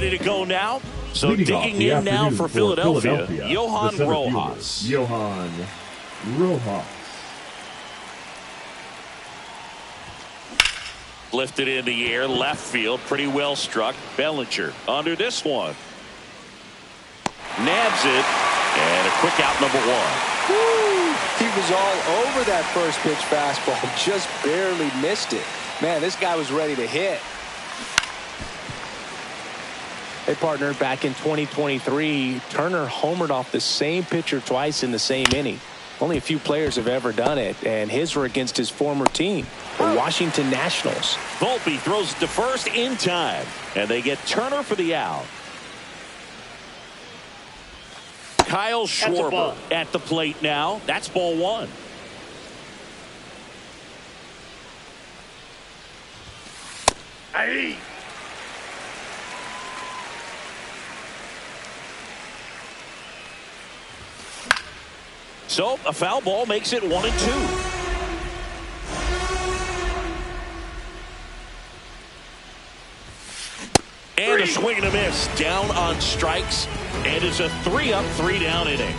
ready to go now. So Leading off digging the in now afternoon for Philadelphia, Johan the center fielder, Rojas. Johan Rojas. Lifted in the air, left field, pretty well struck. Bellinger under this one. Nabs it, and a quick out, number one. Woo! He was all over that first pitch fastball, just barely missed it. Man, this guy was ready to hit. Hey, partner, back in 2023, Turner homered off the same pitcher twice in the same inning. Only a few players have ever done it, and his were against his former team, the Washington Nationals. Volpe throws it to first in time, and they get Turner for the out. Kyle Schwarber at the plate now. That's ball one. Aye. So a foul ball makes it 1-2. And a swing and a miss down on strikes, and it's a 3-up, 3-down inning.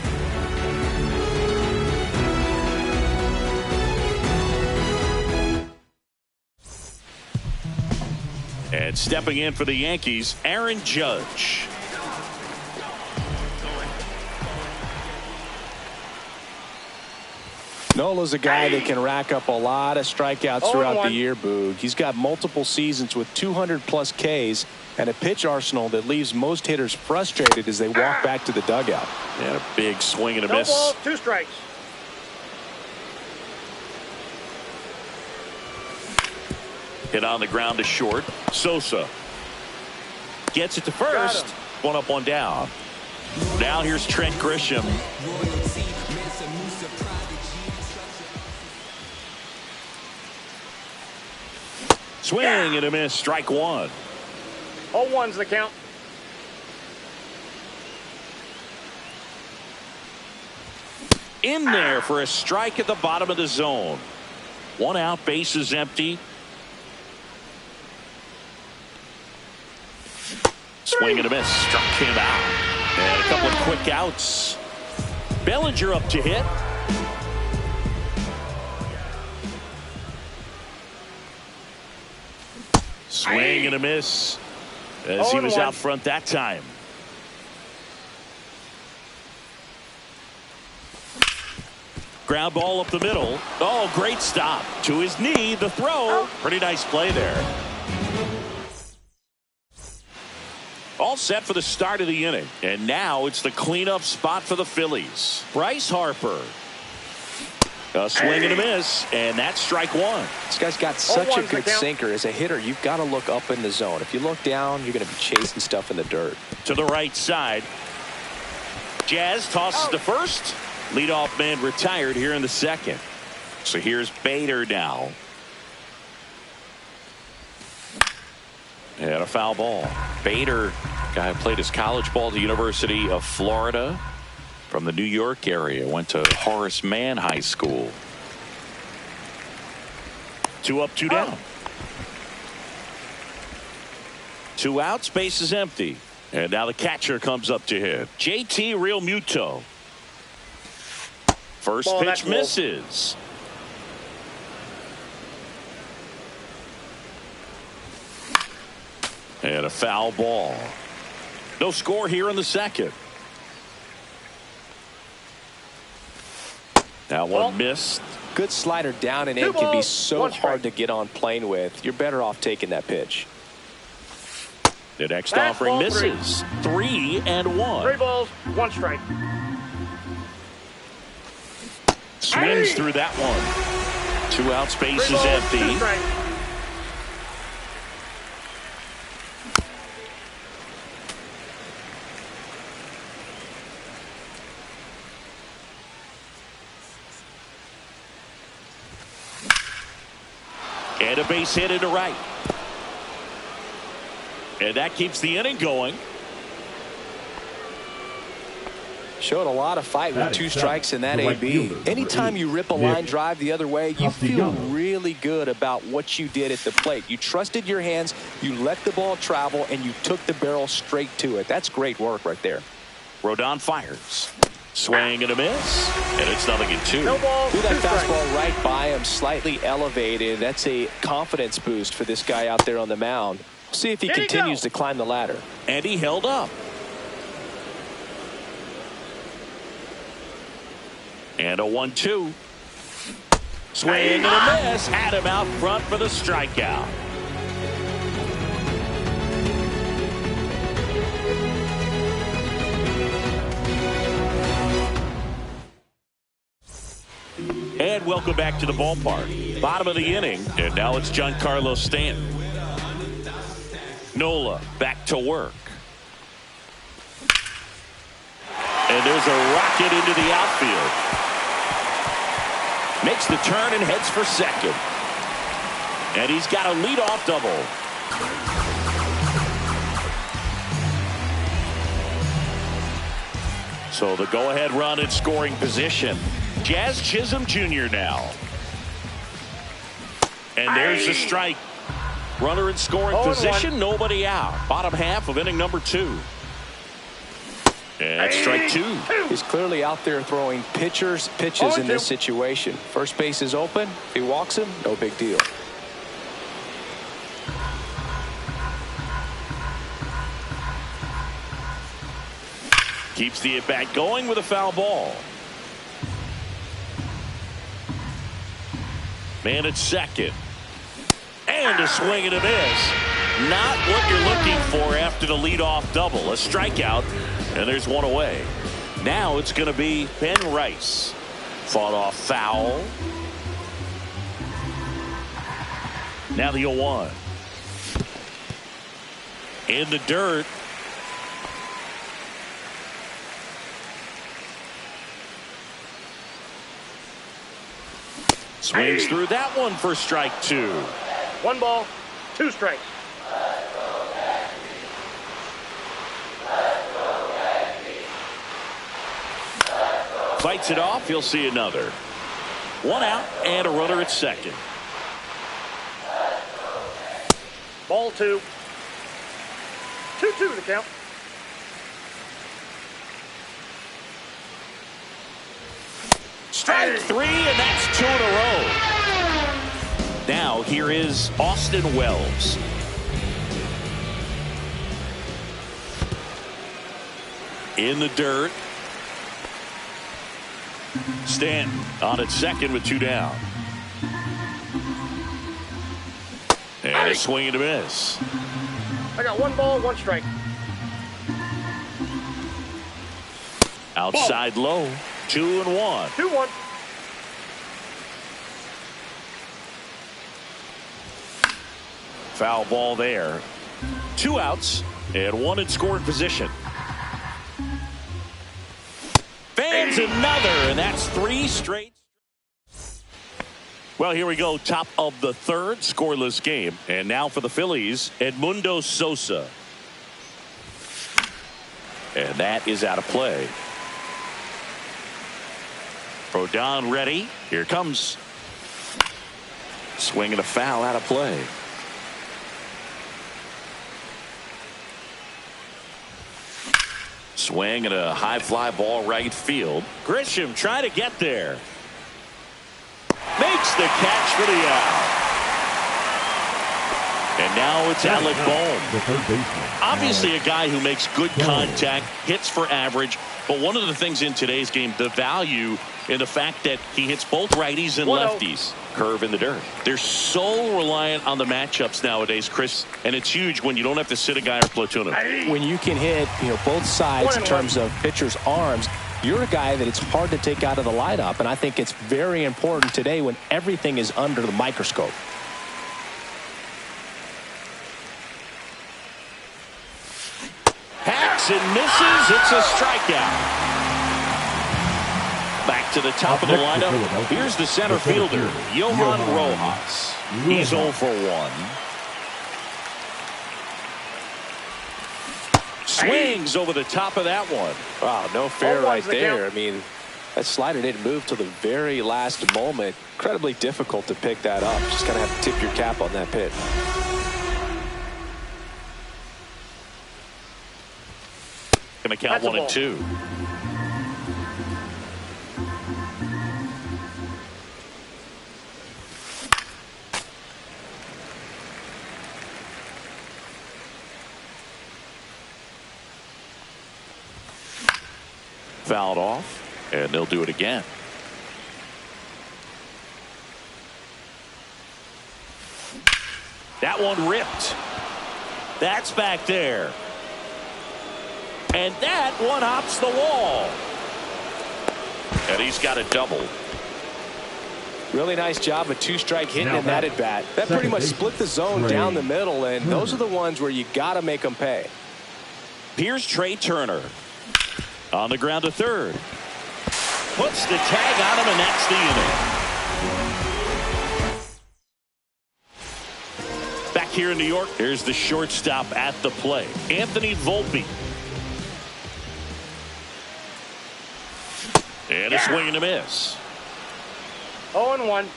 And stepping in for the Yankees, Aaron Judge. Nola's a guy that can rack up a lot of strikeouts throughout the year, Boog. He's got multiple seasons with 200-plus Ks and a pitch arsenal that leaves most hitters frustrated as they walk back to the dugout. And a big swing and a No miss. ball, 2 strikes. Hit on the ground to short. Sosa gets it to first. 1 up, 1 down. Now here's Trent Grisham. Swing and a miss. Strike 1. All ones the count. In there for a strike at the bottom of the zone. 1 out, bases empty. Swing and a miss. Struck him out. And a couple of quick outs. Bellinger up to hit. Swing and a miss as he was out front that time. Ground ball up the middle. Oh, great stop. To his knee, the throw. Pretty nice play there. All set for the start of the inning. And now it's the cleanup spot for the Phillies. Bryce Harper. A swing and a miss, and that's strike 1. This guy's got such a good sinker. As a hitter, you've got to look up in the zone. If you look down, you're going to be chasing stuff in the dirt. To the right side. Jazz tosses to first. Leadoff man retired here in the second. So here's Bader now. And a foul ball. Bader, guy who played his college ball at the University of Florida. From the New York area, went to Horace Mann High School. 2 up, 2 down. 2 outs, base is empty. And now the catcher comes up to hit. JT Realmuto. First pitch misses. And a foul ball. No score here in the second. That one missed. Good slider down and in can be so hard to get on plane with. You're better off taking that pitch. The next offering misses. 3-1. 3 balls, 1 strike. Swings through that one. 2 outs, base is empty. And a base hit into right. And that keeps the inning going. Showed a lot of fight with 2 strikes in that AB. Anytime you rip a line drive the other way, you feel really good about what you did at the plate. You trusted your hands, you let the ball travel, and you took the barrel straight to it. That's great work right there. Rodon fires. Swing and a miss. And it's 0-2. No ball. Threw that fastball right by him, slightly elevated. That's a confidence boost for this guy out there on the mound. We'll see if he continues to climb the ladder. And he held up. And a 1-2. Swing and a miss. Had him out front for the strikeout. And welcome back to the ballpark. Bottom of the inning. And now it's Giancarlo Stanton. Nola back to work. And there's a rocket into the outfield. Makes the turn and heads for second. And he's got a leadoff double. So the go-ahead run in scoring position. Jazz Chisholm Jr. now. And there's the strike. Runner in scoring position, nobody out. Bottom half of inning number 2. And strike 2. He's clearly out there throwing pitches in this situation. First base is open. If he walks him, no big deal. Keeps the at-bat going with a foul ball. Man at second. And a swing and a miss. Not what you're looking for after the leadoff double. A strikeout, and there's one away. Now it's going to be Ben Rice. Fought off foul. Now the 0-1. In the dirt. Swings through that one for strike 2. 1 ball, 2 strikes. Fights it off. He'll see another. 1 out and a runner at second. Ball 2. 2-2 the count. Strike 3, and that's 2 in a row. Now here is Austin Wells. In the dirt. Stanton on at second with 2 down. And a swing and a miss. I got 1 ball, 1 strike. Outside low. 2-1. 2-1. Foul ball there. 2 outs and 1 in scoring position. Fans another, and that's 3 straight. Well, here we go. Top of the 3rd, scoreless game. And now for the Phillies, Edmundo Sosa. And that is out of play. Rodon ready. Here comes. Swing and a foul out of play. Swing and a high fly ball right field. Grisham trying to get there. Makes the catch for the out. And now it's Alec Bohm. Obviously a guy who makes good contact, hits for average. But one of the things in today's game, the value in the fact that he hits both righties and lefties. Curve in the dirt. They're so reliant on the matchups nowadays, Chris, and it's huge when you don't have to sit a guy or platoon him. When you can hit, both sides in terms of pitchers' arms, you're a guy that it's hard to take out of the lineup, and I think it's very important today when everything is under the microscope. Hacks and misses. It's a strikeout. Back to the top of the lineup. Here's the center fielder, Johan Rojas. He's 0 for 1. Swings over the top of that one. Wow, no fair right there. I mean, that slider didn't move till the very last moment. Incredibly difficult to pick that up. Just kind of have to tip your cap on that pitch. Going to count 1-2. Fouled off, and they'll do it again. That one ripped. That's back there. And that one hops the wall. And he's got a double. Really nice job, a two-strike hitting in that at bat. That pretty much split the zone down the middle, and those are the ones where you got to make them pay. Here's Trey Turner. On the ground to third. Puts the tag on him, and that's the inning. Back here in New York, here's the shortstop at the plate, Anthony Volpe. And a swing and a miss. 0-1.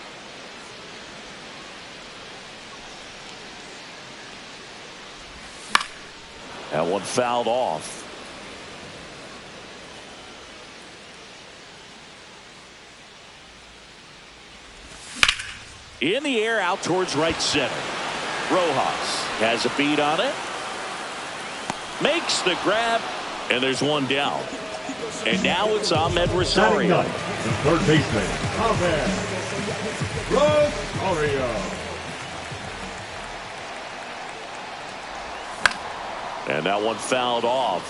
That one fouled off. In the air out towards right center. Rojas has a beat on it. Makes the grab. And there's one down. And now it's Ahmed Rosario. The third baseman, Ahmed Rosario. And that one fouled off.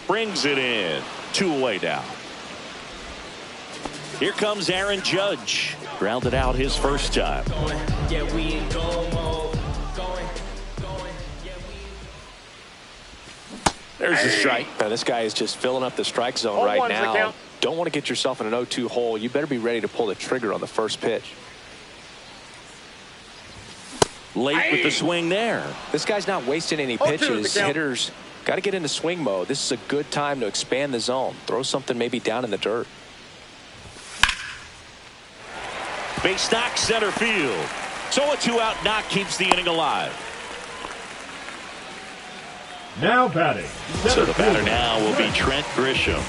Brings it in. 2 away now. Here comes Aaron Judge. Grounded out his first time. There's the strike. Now, this guy is just filling up the strike zone right now. Don't want to get yourself in an 0-2 hole. You better be ready to pull the trigger on the first pitch. Late with the swing there. This guy's not wasting any pitches. Hitters got to get into swing mode. This is a good time to expand the zone. Throw something maybe down in the dirt. Base knock center field. So a 2-out knock keeps the inning alive. Now batting. So the batter now will be Trent Grisham.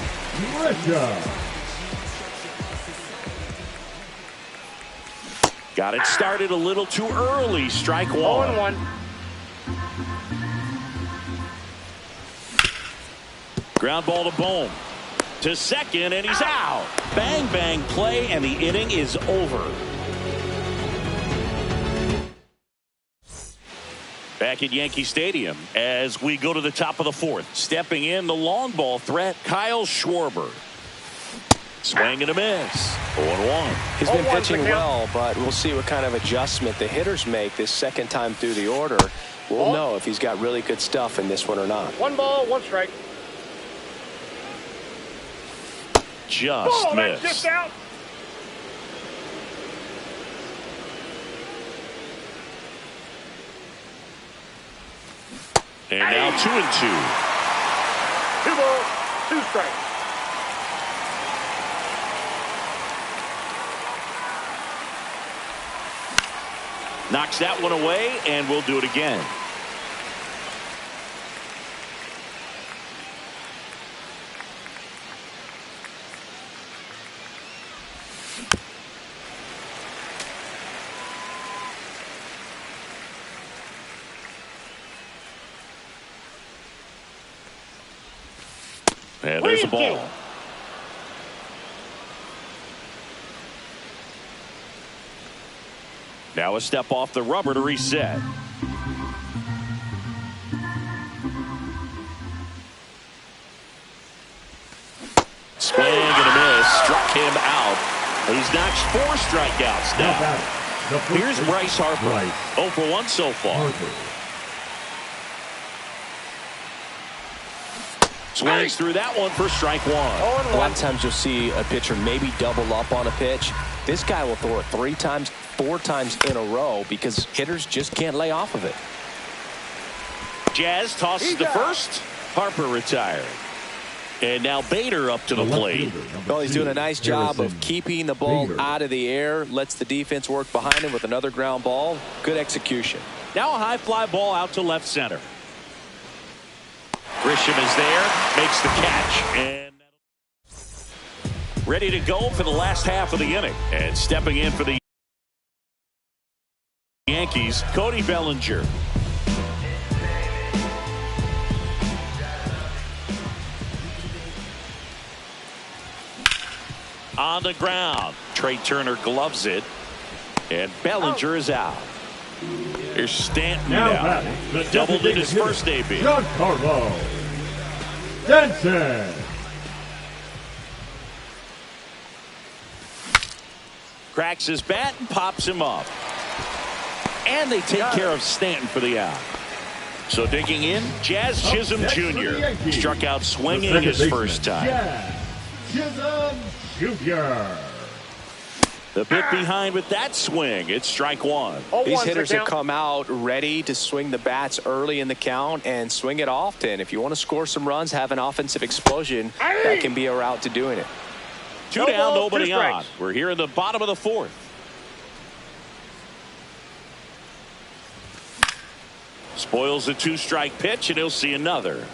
Got it started a little too early. Strike one. 0-1. Ground ball to Bohm. To second, and he's out. Bang, bang play, and the inning is over. Back at Yankee Stadium as we go to the top of the fourth. Stepping in, the long ball threat, Kyle Schwarber. Swing and a miss. 0-1. He's been pitching well, but we'll see what kind of adjustment the hitters make this second time through the order. We'll know if he's got really good stuff in this one or not. 1 ball, 1 strike. Just missed. Just out. And now 2-2. 2 balls, 2 strikes. Knocks that one away, and we'll do it again. And there's a ball. Now a step off the rubber to reset. Swing and a miss. Struck him out. He's notched 4 strikeouts now. Here's Bryce Harper. 0 for 1 so far. Swings through that one for strike 1. A lot of times you'll see a pitcher maybe double up on a pitch. This guy will throw it 3 times, 4 times in a row because hitters just can't lay off of it. Jazz tosses to first. Harper retired. And now Bader up to the plate. Well, he's doing a nice job of keeping the ball out of the air. Lets the defense work behind him with another ground ball. Good execution. Now a high fly ball out to left center. Grisham is there. Makes the catch. And ready to go for the last half of the inning. And stepping in for the Yankees, Cody Bellinger. On the ground. Trey Turner gloves it. And Bellinger is out. Here's Stanton now. Doubled in his first debut. Giancarlo Stanton. Cracks his bat and pops him up. And they take care of Stanton for the out. So digging in, Jazz Chisholm Jr. struck out swinging his first time. Jazz Chisholm Jr. The bit behind with that swing. It's strike one. These hitters have come out ready to swing the bats early in the count and swing it often. If you want to score some runs, have an offensive explosion, that can be a route to doing it. Two down, nobody on. We're here in the bottom of the fourth. Spoils the two-strike pitch, and he'll see another.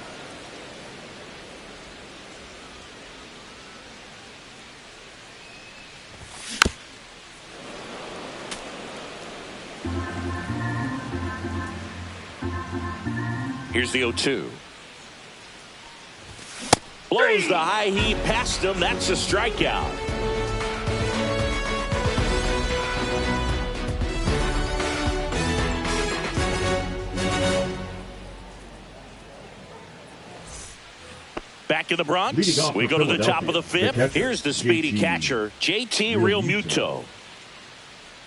Here's the 0-2. Blows the high heat past him. That's a strikeout. Back in the Bronx, we go to the top of the fifth. Here's the speedy catcher, JT Realmuto.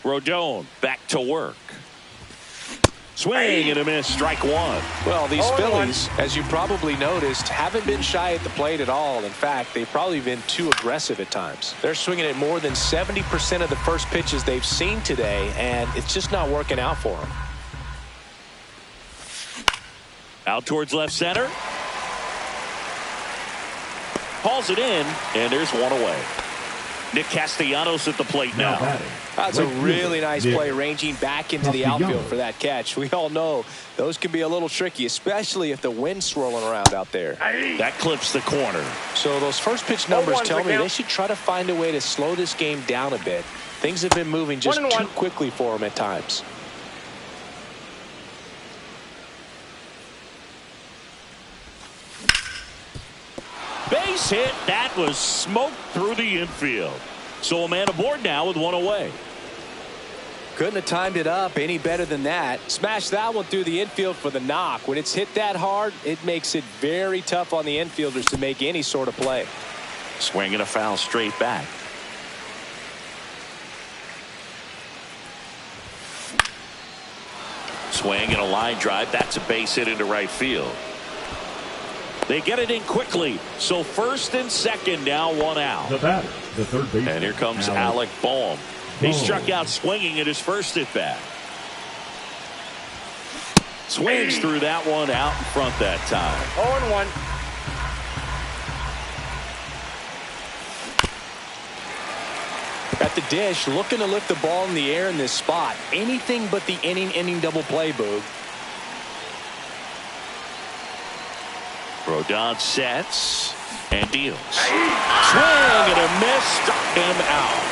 Rodon back to work. Swing and a miss, strike one. Well, these Phillies, as you probably noticed, haven't been shy at the plate at all. In fact, they've probably been too aggressive at times. They're swinging at more than 70% of the first pitches they've seen today, and it's just not working out for them. Out towards left center. Hauls it in, and there's one away. Nick Castellanos at the plate now. That's a really nice play, ranging back into the outfield for that catch. We all know those can be a little tricky, especially if the wind's swirling around out there. That clips the corner. So those first pitch numbers tell me they should try to find a way to slow this game down a bit. Things have been moving just too quickly for them at times. Base hit. That was smoked through the infield. So a man aboard now with one away. Couldn't have timed it up any better than that. Smash that one through the infield for the knock. When it's hit that hard, it makes it very tough on the infielders to make any sort of play. Swing and a foul straight back. Swing and a line drive. That's a base hit into right field. They get it in quickly. So first and second, now one out. The batter, the third baseman. And here comes Alec Bohm. He struck out swinging at his first at bat. Swings through that one out in front that time. 0-1. At the dish, looking to lift the ball in the air in this spot. Anything but the inning double play, Boog. Rodon sets and deals. Swing and a miss, struck him out.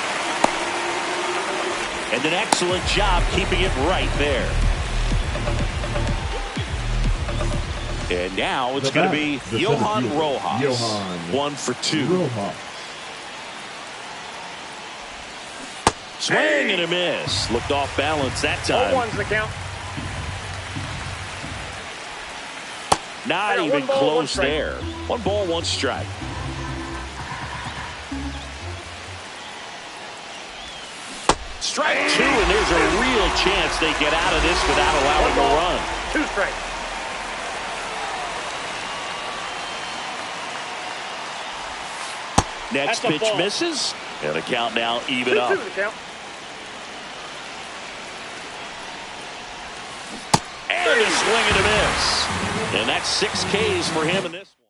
And an excellent job keeping it right there. And now it's going to be Johan Rojas. 1 for 2. Swing and a miss. Looked off balance that time. 0-1's the count. Not even close there. 1 ball, 1 strike. Strike 2, and there's a real chance they get out of this without allowing a run. 2 strikes. Next pitch misses, and the count now even up. 2-2 the count. And a swing and a miss. And that's 6 Ks for him in this one.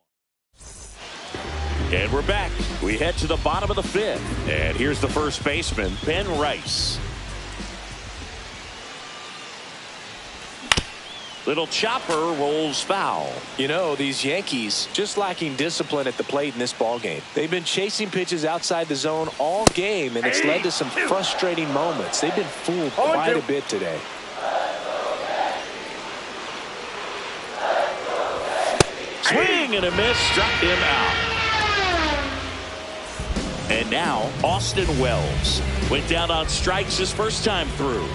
And we're back. We head to the bottom of the 5th. And here's the first baseman, Ben Rice. Little chopper rolls foul. You know, these Yankees just lacking discipline at the plate in this ball game. They've been chasing pitches outside the zone all game, and it's led to some frustrating moments. They've been fooled quite a bit today. Swing and a miss, struck him out. And now Austin Wells went down on strikes his first time through.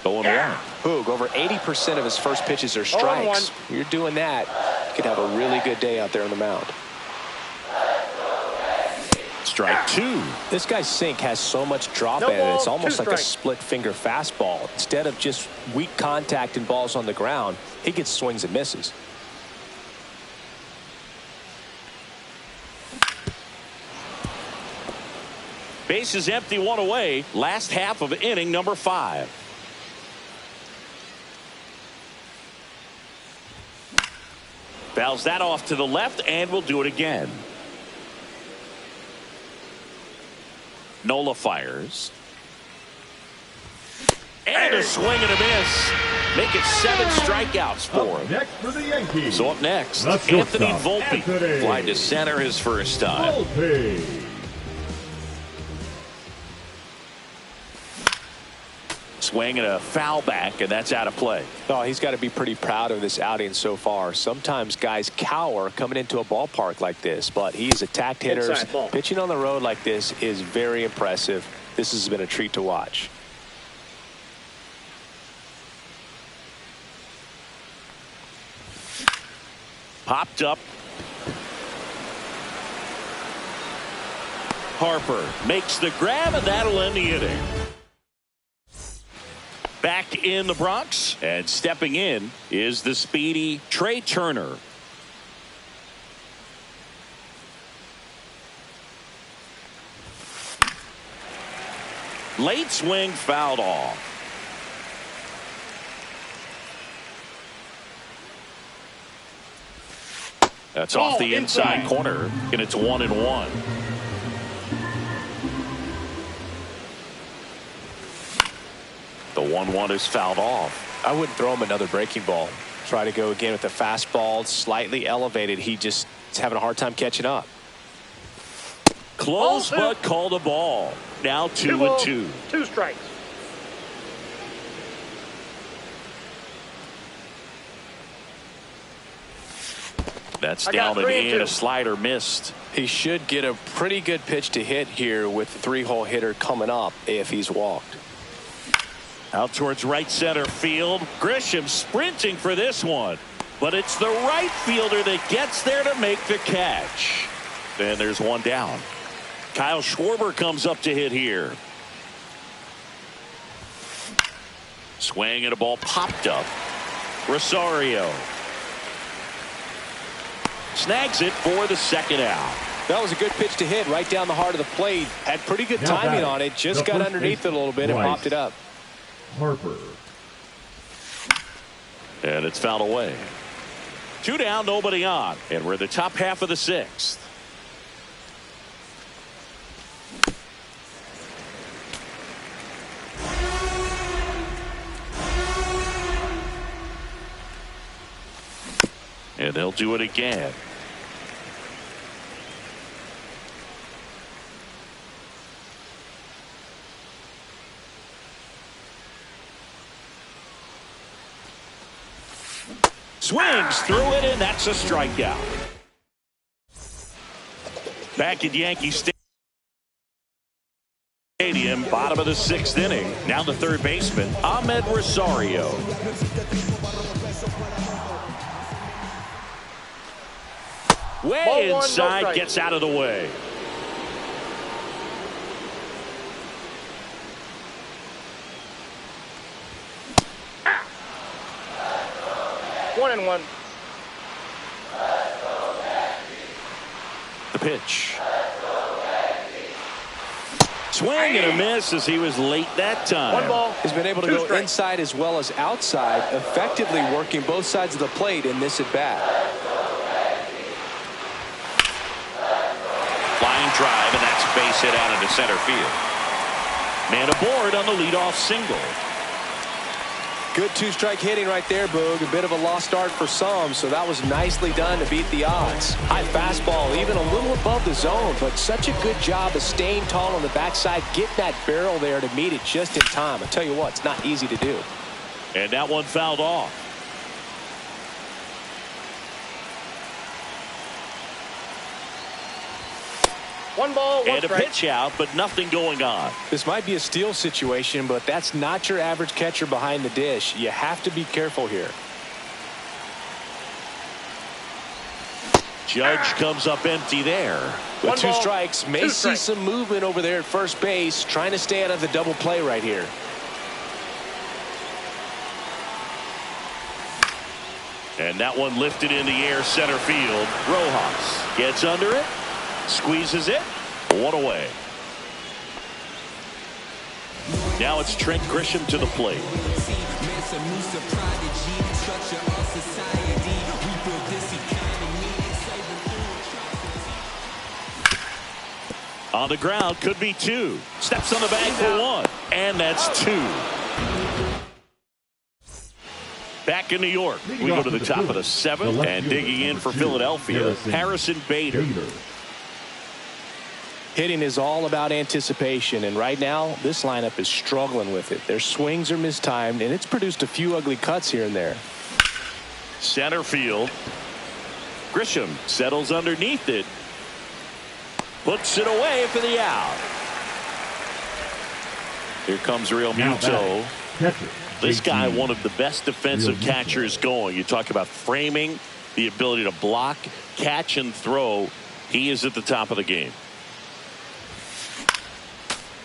0-1. Boog, over 80% of his first pitches are strikes. You're doing that, you could have a really good day out there on the mound. Strike 2. This guy's sink has so much drop in it. It's almost like a split finger fastball. Instead of just weak contact and balls on the ground, he gets swings and misses. Base is empty, 1 away. Last half of inning number 5. Fouls that off to the left, and we'll do it again. Nola fires. And a swing and a miss. Make it 7 strikeouts for him. Next for the Yankees. So up next, Anthony Volpe. Flied to center his first time. Volpe. Swing and a foul back, and that's out of play. Oh, he's got to be pretty proud of this outing so far. Sometimes guys cower coming into a ballpark like this, but he's attacked hitters. Pitching on the road like this is very impressive. This has been a treat to watch. Popped up. Harper makes the grab, and that'll end the inning. Back in the Bronx, and stepping in is the speedy Trey Turner. Late swing fouled off. That's off the inside corner, and it's 1-1. The 1-1 is fouled off. I wouldn't throw him another breaking ball. Try to go again with the fastball, slightly elevated. He just is having a hard time catching up. Close, but called a ball. Now 2-2. 2 strikes. That's down and in. A slider missed. He should get a pretty good pitch to hit here with the 3-hole hitter coming up if he's walked. Out towards right center field. Grisham sprinting for this one. But it's the right fielder that gets there to make the catch. Then there's one down. Kyle Schwarber comes up to hit here. Swing and a ball popped up. Rosario snags it for the second out. That was a good pitch to hit right down the heart of the plate. Had pretty good timing on it. Just got underneath it a little bit and popped it up. Harper. And it's fouled away. 2 down, nobody on. And we're in the top half of the 6th. And they'll do it again. Swings through it, and that's a strikeout. Back at Yankee Stadium, bottom of the 6th inning. Now the third baseman, Ahmed Rosario. Way inside, gets out of the way. One and one. The pitch. Swing and a miss as he was late that time. One ball. He's been able to go inside as well as outside, effectively working both sides of the plate in this at-bat. Flying drive, and that's a base hit out into center field. Man aboard on the leadoff single. Good two-strike hitting right there, Boog. A bit of a lost start for some, so that was nicely done to beat the odds. High fastball, even a little above the zone, but such a good job of staying tall on the backside, getting that barrel there to meet it just in time. I tell you what, it's not easy to do. And that one fouled off. One ball, one and a strike. pitch out, but nothing going on. This might be a steal situation, but that's not your average catcher behind the dish. You have to be careful here. Judge comes up empty there. With two strikes, may see some movement over there at first base, trying to stay out of the double play right here. And that one lifted in the air center field. Rojas gets under it. Squeezes it. One away. Now it's Trent Grisham to the plate. On the ground, could be two. Steps on the bag for one. And that's two. Back in New York, we go to the top of the seventh, and digging in for Philadelphia, Harrison Bader. Hitting is all about anticipation, and right now this lineup is struggling with it. Their swings are mistimed, and it's produced a few ugly cuts here and there. Center field. Grisham settles underneath it. Puts it away for the out. Here comes Real Muto. This guy, one of the best defensive catchers going. You talk about framing, the ability to block, catch, and throw. He is at the top of the game.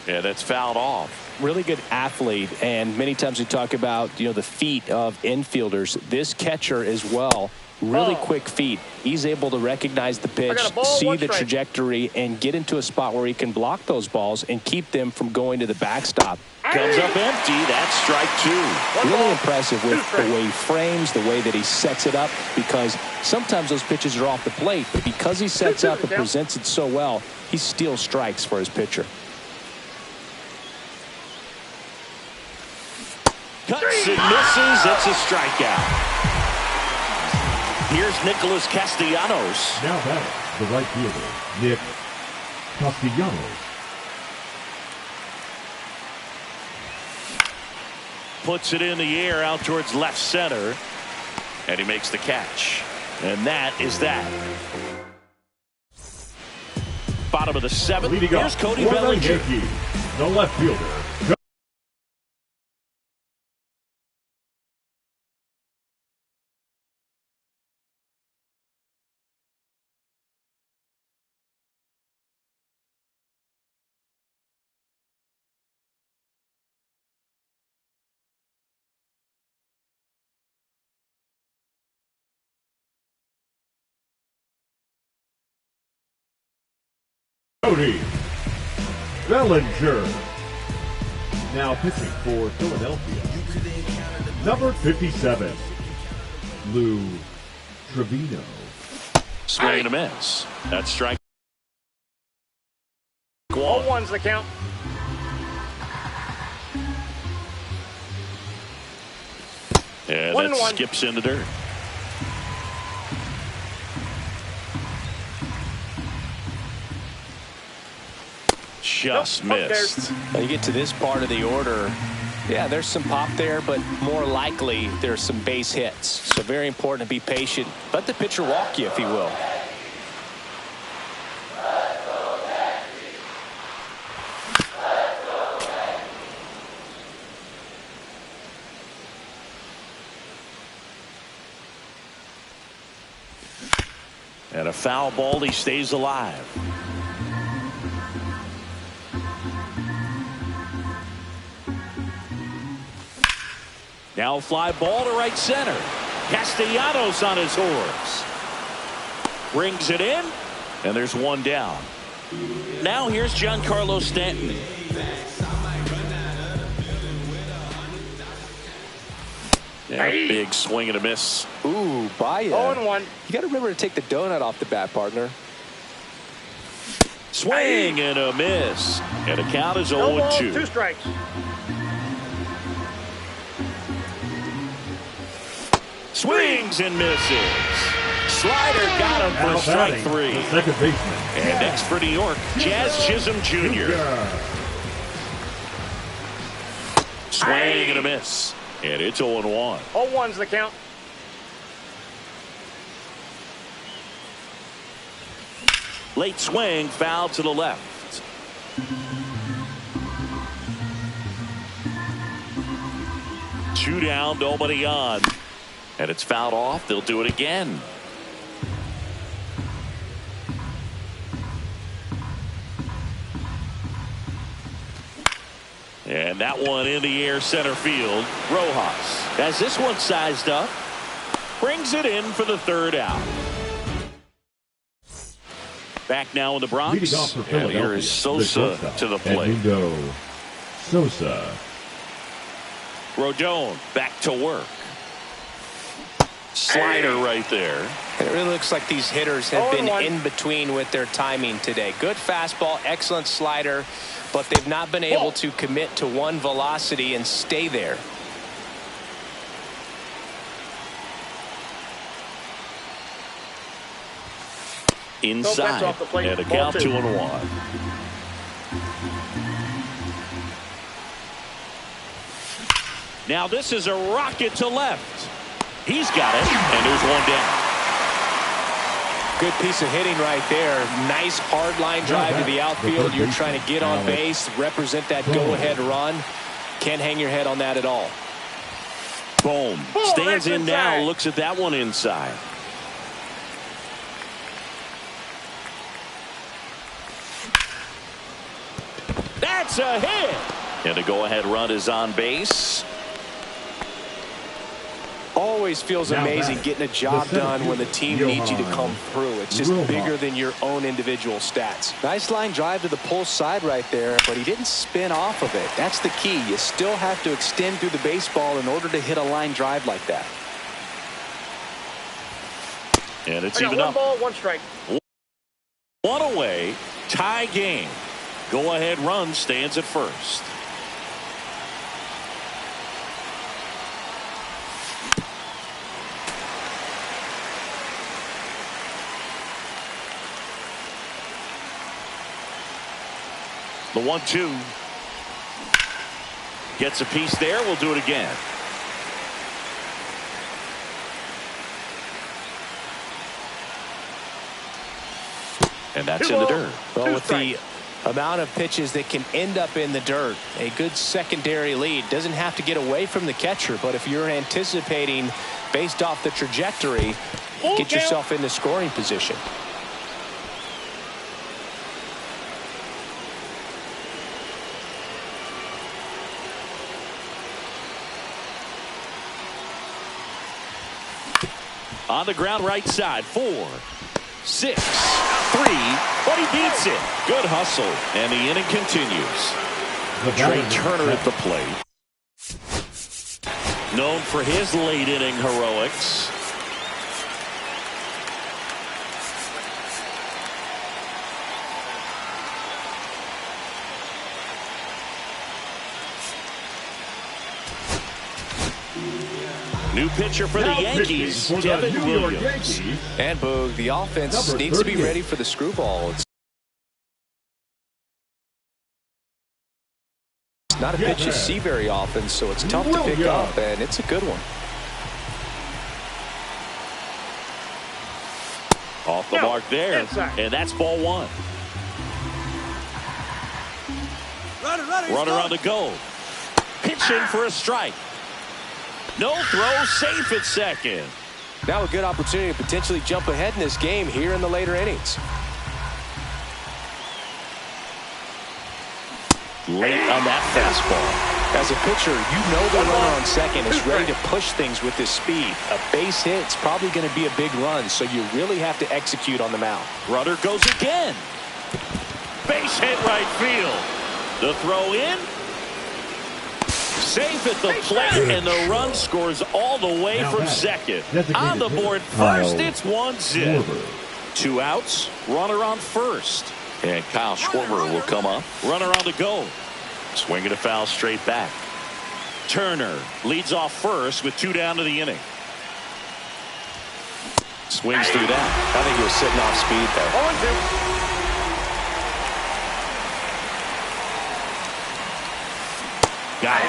Yeah, that's fouled off. Really good athlete, and many times we talk about, the feet of infielders. This catcher as well, really quick feet. He's able to recognize the pitch, see the trajectory, and get into a spot where he can block those balls and keep them from going to the backstop. Comes up empty. That's strike two. Really impressive with the way he frames, the way that he sets it up, because sometimes those pitches are off the plate, but because he sets up and presents it so well, he steals strikes for his pitcher. Cuts and misses. It's a strikeout. Here's Nicholas Castellanos. Now batting, the right fielder, Nick Castellanos. Puts it in the air out towards left center. And he makes the catch. And that is that. Bottom of the seventh. Here's Cody Bellinger. The left fielder. Cody Bellinger. Now pitching for Philadelphia, number 57, Lou Trevino. Swing and a miss. That's strike one. All one's the count. Yeah, that skips into dirt. Just missed. When you get to this part of the order, yeah, there's some pop there, but more likely there's some base hits. So very important to be patient. Let the pitcher walk you, if he will. And a foul ball, he stays alive. Now a fly ball to right center. Castellanos on his horse. Brings it in, and there's one down. Now here's Giancarlo Stanton. Yeah, big swing and a miss. Ooh, Baez. 0-1. You got to remember to take the donut off the bat, partner. Swing and a miss. And the count is 0-2. No balls, 2 strikes. Swings and misses. Slider got him for strike 3. The second baseman. And next for New York, Jazz Chisholm Jr. Swing and a miss. And it's 0-1. 0-1's the count. Late swing, foul to the left. Two down, nobody on. And it's fouled off. They'll do it again. And that one in the air center field. Rojas has this one sized up. Brings it in for the third out. Back now in the Bronx. Leading off for And Philadelphia, here is Sosa to the plate. Edmundo Sosa. Rodon back to work. Slider right there. And it really looks like these hitters have been 0-1. in between with their timing today. Good fastball, excellent slider, but they've not been able to commit to one velocity and stay there. Inside. off the plate. And a Ball count 2. 2-1. Now this is a rocket to left. He's got it, and there's one down. Good piece of hitting right there. Nice hard line drive to the outfield. You're trying to get on base, represent that go-ahead run. Can't hang your head on that at all. Boom. Oh, Stands that's in now, inside. looks at that one inside. That's a hit. And the go-ahead run is on base. Always feels Now amazing back. getting a job The center done when the team fielder, needs you to come through. It's just Rojas. bigger than your own individual stats. Nice line drive to the pull side right there, but he didn't spin off of it. That's the key. You still have to extend through the baseball in order to hit a line drive like that. And it's I got even 1 up. ball, 1 strike. One away. Tie game. Go-ahead run stands at first. The 1-2. Gets a piece there. We'll do it again. And that's in the dirt. Well, with the amount of pitches that can end up in the dirt, a good secondary lead. Doesn't have to get away from the catcher, but if you're anticipating based off the trajectory, get yourself into scoring position. On the ground right side. 4, 6, 3, but he beats it. Good hustle, and the inning continues. Trey Turner at the plate. Known for his late inning heroics. New pitcher for the Yankees, Devin Williams. And Boog, the offense needs to be ready for the screwball. It's not a pitch you see very often, so it's tough to pick up, and it's a good one. Off the mark there, and that's ball 1. Runner on the go. Pitching for a strike. No throw, safe at second. Now a good opportunity to potentially jump ahead in this game here in the later innings. Late on that fastball. As a pitcher, you know the runner on second is ready to push things with his speed. A base hit's probably going to be a big run, so you really have to execute on the mound. Runner goes again. base hit right field. The throw in. Safe at the plate, and the run scores all the way from second. On the board first, it's 1-0. 2 outs, runner on first. And Kyle Schwarber will come up. Runner on the go. Swinging a foul straight back. Turner leads off first with 2 down to the inning. Swings through that. I think he was sitting off speed there. 0-2. Got it.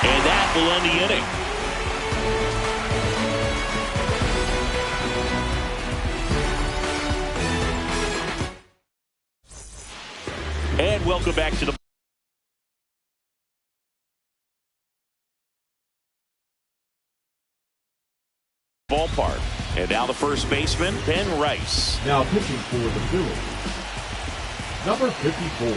And that will end the inning. And welcome back to the ballpark. And now the first baseman, Ben Rice. Now pitching for the Phillies, number 54.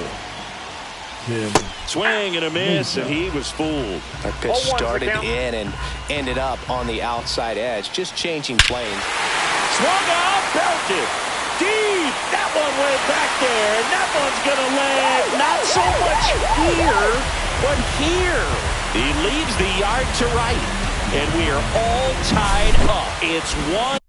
Swing and a miss, and he was fooled. That pitch started in and ended up on the outside edge, just changing planes. Swung out, belted. Deep. That one went back there, and that one's going to land not so much here, but here. He leaves the yard to right, and we are all tied up. It's 1-1.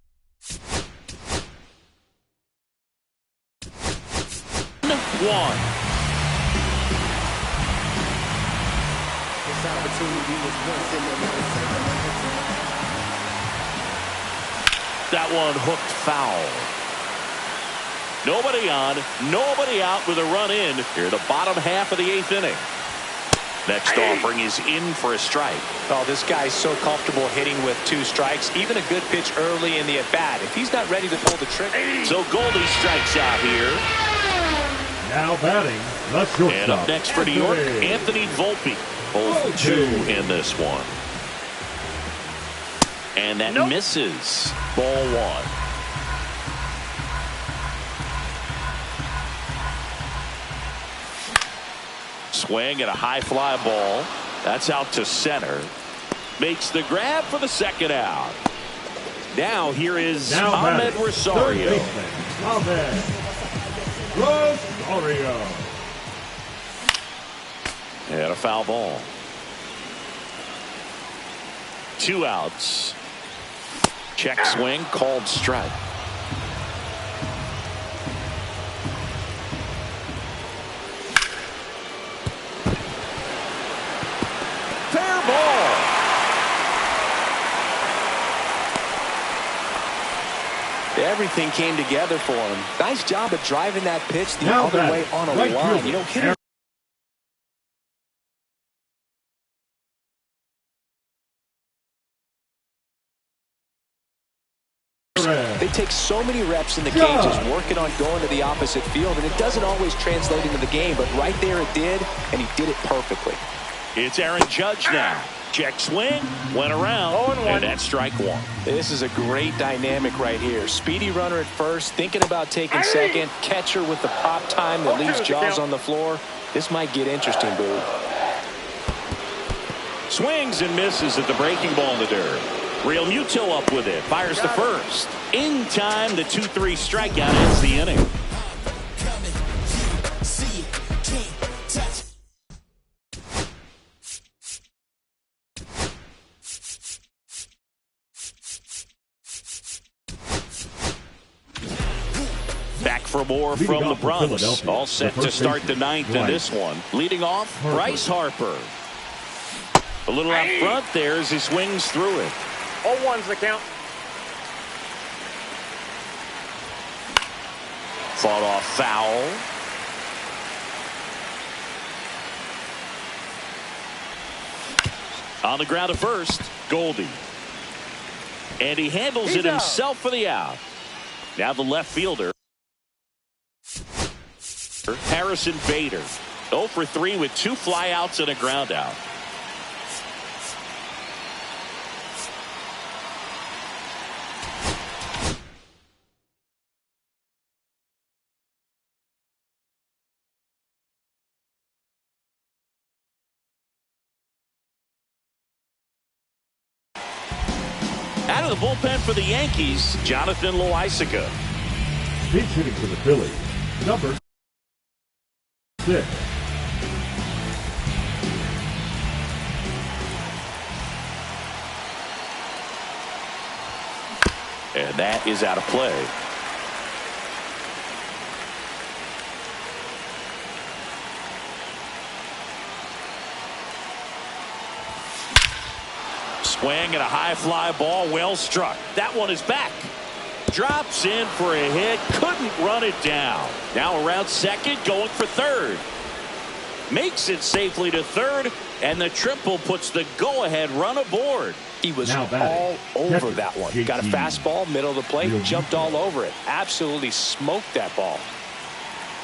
That one hooked foul. Nobody on, nobody out with a run in here, the bottom half of the 8th inning. Next offering is in for a strike. Oh, this guy's so comfortable hitting with 2 strikes. Even a good pitch early in the at-bat. If he's not ready to pull the trigger. So Goldie strikes out here. Now batting, the shortstop. And up next for New York, Anthony Volpe. 0-2 in this one. And that misses. Ball 1. Swing and a high fly ball. That's out to center. Makes the grab for the second out. Now here is Ahmed Rosario. Ahmed Rosario. And a foul ball. 2 outs. Check swing, called strike. Fair ball. Everything came together for him. Nice job of driving that pitch the other way on a line. You know, hitters. They take so many reps in the cages working on going to the opposite field, and it doesn't always translate into the game, but right there it did, and he did it perfectly. It's Aaron Judge now. Check swing, went around, and that's strike 1. This is a great dynamic right here. Speedy runner at first, thinking about taking second, catcher with the pop time that leaves Jaws on the floor. This might get interesting, Boo. Swings and misses at the breaking ball in the dirt. Real Muto up with it. Fires the first. In time, the 2-3 strikeout ends the inning. Back for more from the Bronx. All set to start the 9th in this one. Leading off, Bryce Harper. A little out front there as he swings through it. 0-1's the count. Fought off foul. On the ground at first, Goldie. And he handles it himself for the out. Now the left fielder, Harrison Bader. 0 for 3 with 2 flyouts and a ground out. Out of the bullpen for the Yankees, Jonathan Loaisiga. Pinch hitting for the Phillies, number 6. And that is out of play. Swing and a high fly ball, well struck. That one is back. Drops in for a hit, couldn't run it down. Now around second, going for third. Makes it safely to third, and the triple puts the go-ahead run aboard. He was all over that one. Got a fastball, middle of the plate, jumped all over it. Absolutely smoked that ball.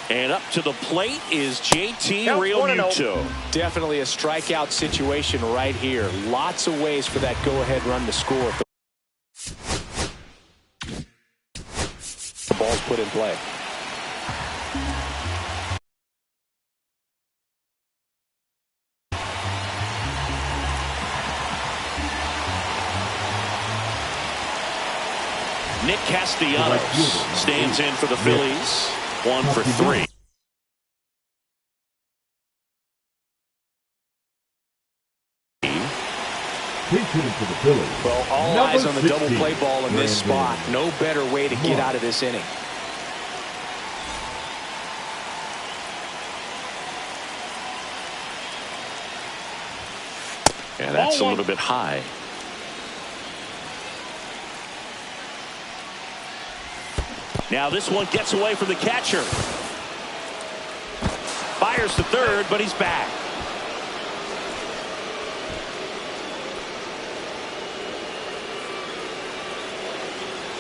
And up to the plate is JT Realmuto. Definitely a strikeout situation right here. Lots of ways for that go-ahead run to score. The ball's put in play. Nick Castellanos stands in for the Phillies. 1 for 3. Well, all eyes on the double play ball in this spot. No better way to get out of this inning. And that's a little bit high. Now this one gets away from the catcher. Fires to third, but he's back.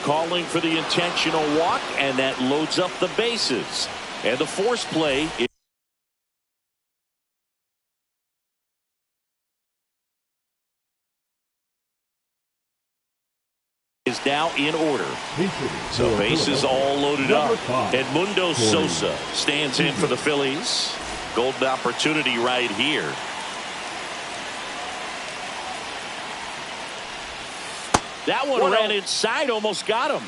Calling for the intentional walk, and that loads up the bases. And the force play is now in order. So bases all loaded up. Edmundo Sosa stands in for the Phillies. Golden opportunity right here. That one ran inside, almost got him.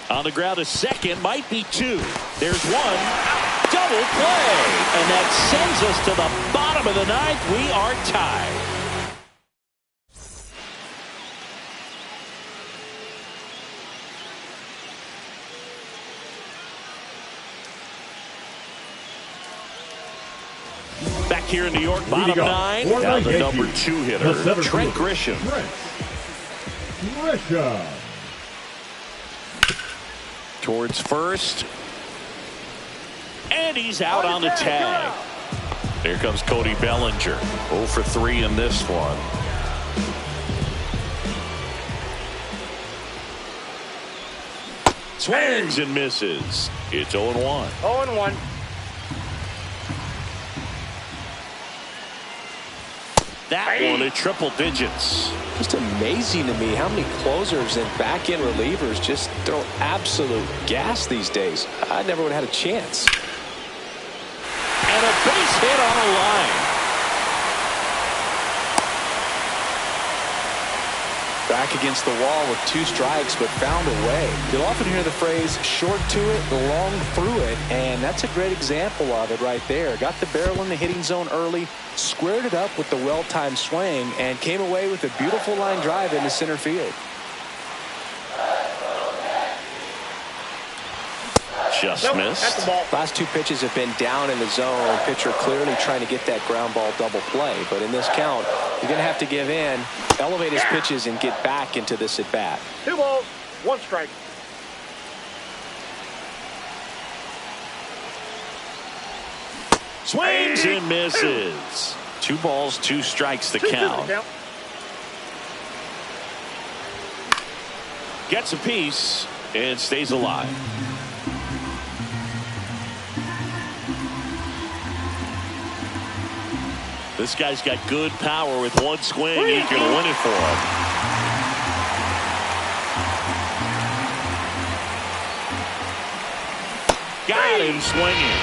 On the ground to second, might be 2. There's 1. Double play, and that sends us to the bottom of the 9th. We are tied. Back here in New York, bottom 9. Now the number 2 hitter, Trent Grisham. Towards first. And he's out on the tag. Here comes Cody Bellinger. 0 for 3 in this one. Swings and misses. It's 0-1. 0-1. That one at triple digits. Just amazing to me how many closers and back-end relievers just throw absolute gas these days. I never would have had a chance. And a base hit on a line. Back against the wall with 2 strikes, but found a way. You'll often hear the phrase, short to it, long through it, and that's a great example of it right there. Got the barrel in the hitting zone early, squared it up with the well-timed swing, and came away with a beautiful line drive into center field. Just missed. That's the ball. Last 2 pitches have been down in the zone. Pitcher clearly trying to get that ground ball double play. But in this count, you're going to have to give in, elevate his pitches, and get back into this at bat. 2 balls, 1 strike. Swings and misses. 2 balls, 2 strikes the count. Gets a piece and stays alive. This guy's got good power. With 1 swing, he can win it for him. Got him swinging.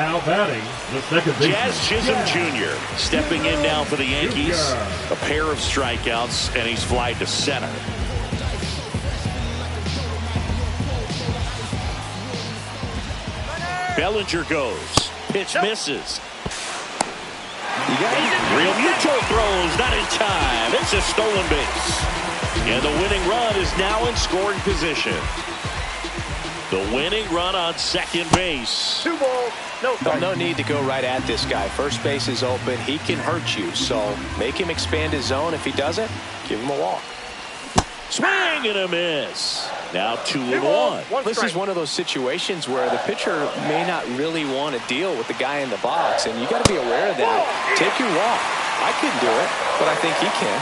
Now batting, the second baseman. Jazz Chisholm Jr. stepping in now for the Yankees. A pair of strikeouts, and he's flied to center. Bellinger goes. Pitch misses. Real Muto throws, not in time. It's a stolen base. And the winning run is now in scoring position. The winning run on second base. 2 balls, no strikes. No need to go right at this guy. First base is open. He can hurt you. So make him expand his zone. If he doesn't, give him a walk. Swing and a miss. Now 2-1. This is one of those situations where the pitcher may not really want to deal with the guy in the box, and you got to be aware of that. Take your walk. I couldn't do it, but I think he can.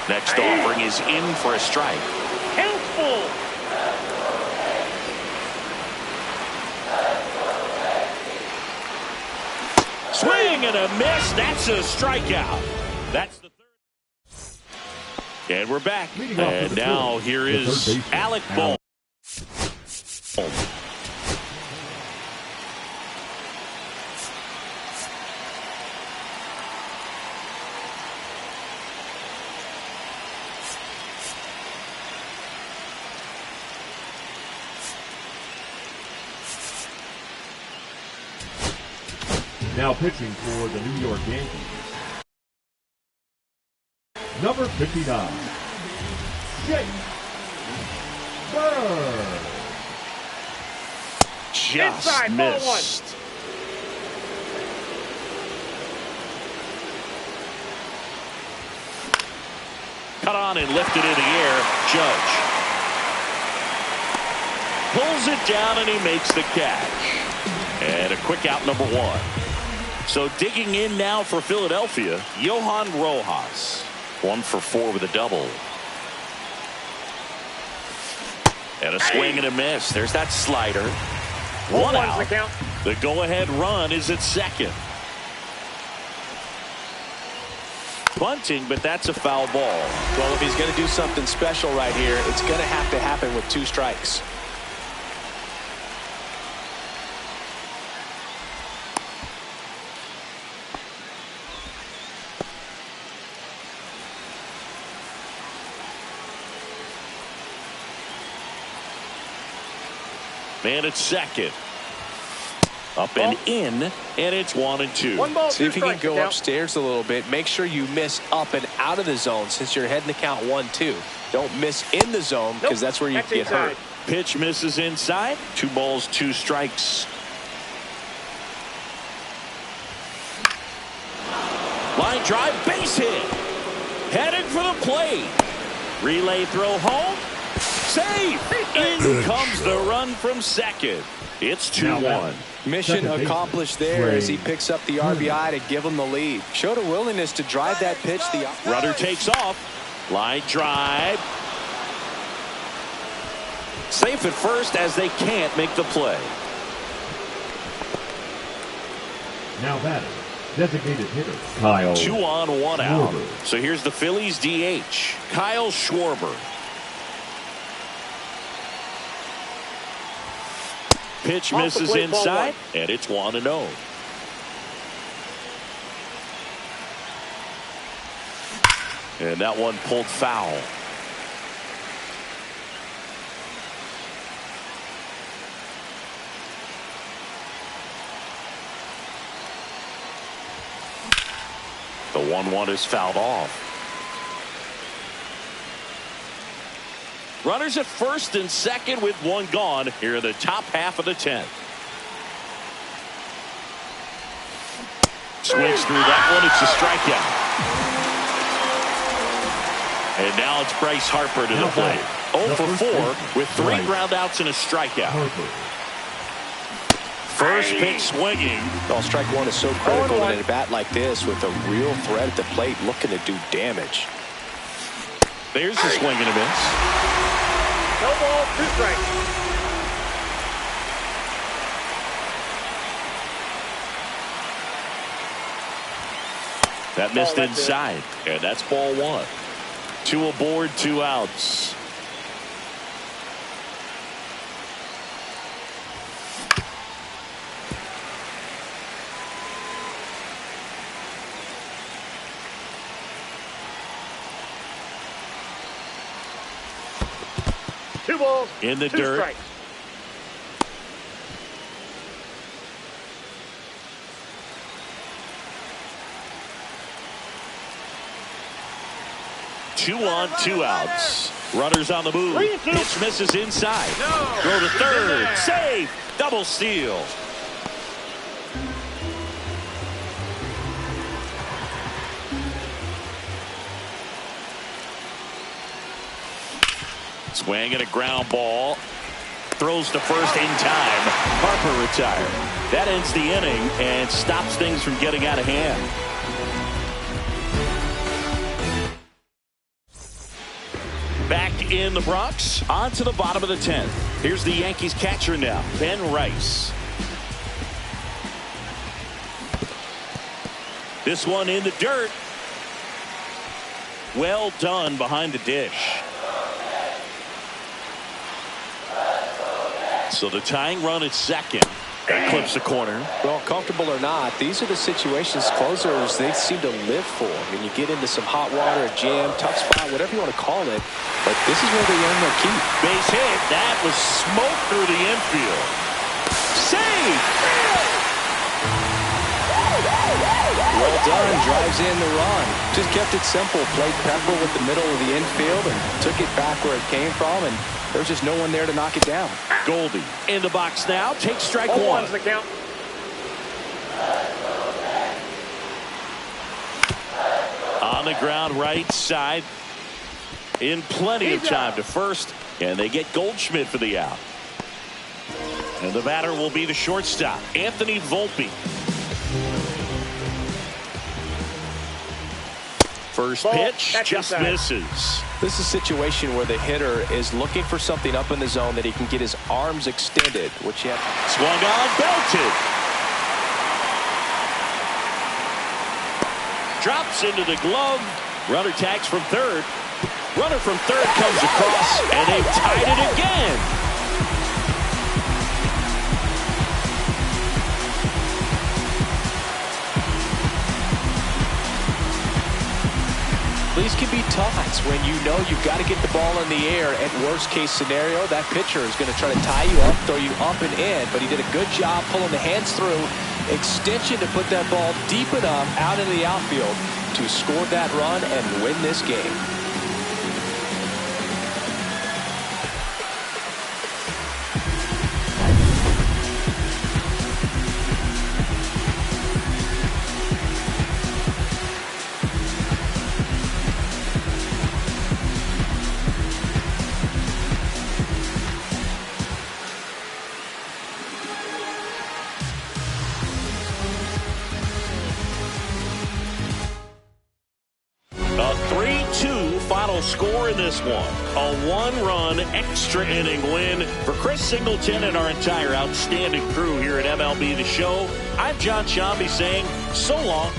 Next offering is in for a strike. Helpful. Swing and a miss. That's a strikeout. That's the third. And we're back. And now here is Alec Bohm. Now pitching for the New York Yankees. Number 59, Jake Bird. Just Inside, missed. Cut on and lifted in the air. Judge pulls it down and he makes the catch. And a quick out, number 1. So digging in now for Philadelphia, Johan Rojas. 1 for 4 with a double. And a swing and a miss. There's that slider. 1 out. The go-ahead run is at second. Bunting, but that's a foul ball. Well, if he's going to do something special right here, it's going to have to happen with 2 strikes. Man at second. Up and in, and it's 1-2. 1 ball, See if 2 you can strikes, go count. upstairs a little bit. Make sure you miss up and out of the zone since you're heading to count 1-2. Don't miss in the zone because that's where you That's get inside. hurt. Pitch misses inside. 2 balls, 2 strikes. Line drive, base hit. Headed for the plate. Relay throw home. Safe. In comes the run from second. It's 2-1. Mission accomplished there as he picks up the RBI to give him the lead. Showed a willingness to drive that pitch. The Runner takes off. Line drive. Safe at first as they can't make the play. Now batting, designated hitter Kyle 2 on, 1 out. Schwarber. So here's the Phillies DH, Kyle Schwarber. Pitch Off the misses plate, ball inside, and it's 1-0. And that one pulled foul. The 1-1 is fouled off. Runners at first and second with 1 gone here in the top half of the 10th. Swings through that one. It's a strikeout. And now it's Bryce Harper to the plate. 0 for 4 with 3 groundouts and a strikeout. First pitch swinging. Well, strike 1 is so critical in a bat like this with a real threat at the plate looking to do damage. There's the swing and a miss. No ball, 2 strikes. That missed inside, and that's ball 1. 2 aboard, 2 outs. 2 balls, in the 2 dirt. strikes. Two on, 2 outs. Runners on the move. 3-2. Pitch misses inside. No. Throw to third. Save. Double steal. Swing and a ground ball. Throws to first in time. Harper retired. That ends the inning and stops things from getting out of hand. Back in the Bronx, on to the bottom of the 10th. Here's the Yankees catcher now, Ben Rice. This one in the dirt. Well done behind the dish. So the tying run at second. That clips the corner. Well, comfortable or not, these are the situations closers they seem to live for. And you get into some hot water, a jam, tough spot, whatever you want to call it. But this is where they earn their keep. Base hit. That was smoke through the infield. Save! Well done. Drives in the run. Just kept it simple. Played pepper with the middle of the infield and took it back where it came from. And there's just no one there to knock it down. Goldie in the box now. Takes strike 1. 1's the count. On the ground right side. In plenty of time to first. And they get Goldschmidt for the out. And the batter will be the shortstop, Anthony Volpe. First pitch just misses. This is a situation where the hitter is looking for something up in the zone that he can get his arms extended, which he swung on, belted. Drops into the glove. Runner tags from third. Runner from third comes across, and they've tied it again. These can be tough when you know you've got to get the ball in the air. At worst case scenario, that pitcher is going to try to tie you up, throw you up and in. But he did a good job pulling the hands through. Extension to put that ball deep enough out into the outfield to score that run and win this game. Score in this one. A 1-run extra inning win for Chris Singleton and our entire outstanding crew here at MLB The Show. I'm John Shambi saying so long